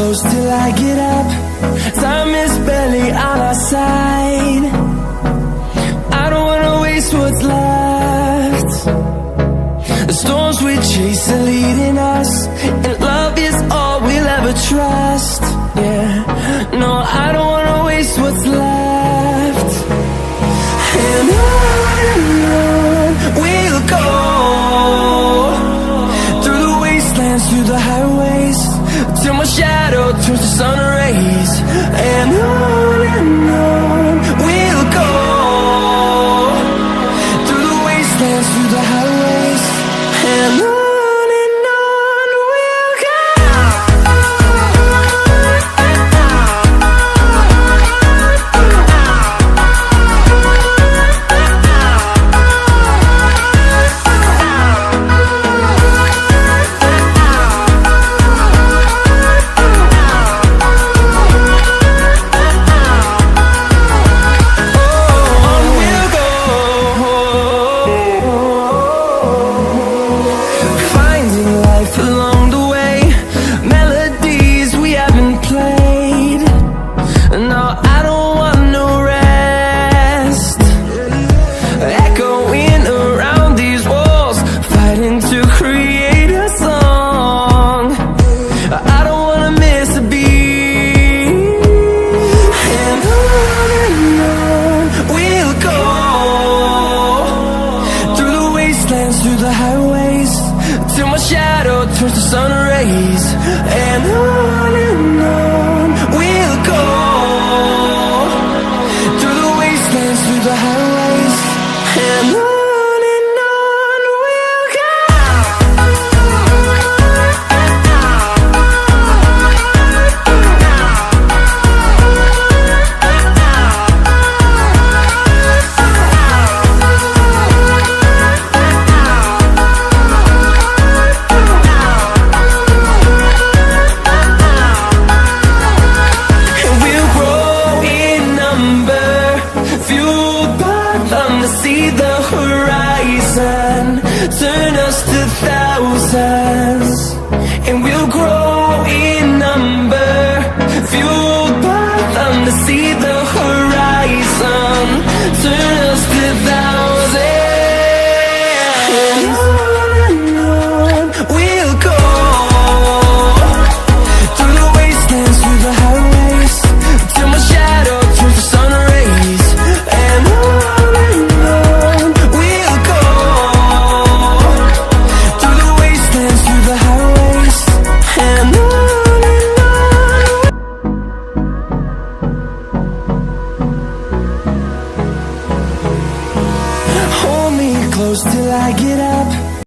close till I get up. Time is barely on our side. I don't wanna waste what's left. The storms we chase are leading us, and love is all we'll ever trust. Yeah, no, I don't wanna waste what's left. And on we'll go, through the wastelands, through the highways, till my shadow turns to sun rays. And on we'll go, through the wastelands, through the highways, and on we'll go. Through the highways, till my shadow turns to sun rays. And on we'll go, through the wastelands, through the highways, and on we'll go. See the horizon, turn us to thousands, and we'll grow in number, fueled by them to see the horizon, turn us to thousands. And on we'll go, through the wastelands, through the highways, till my shadow turns to sun rays. And close till I get up.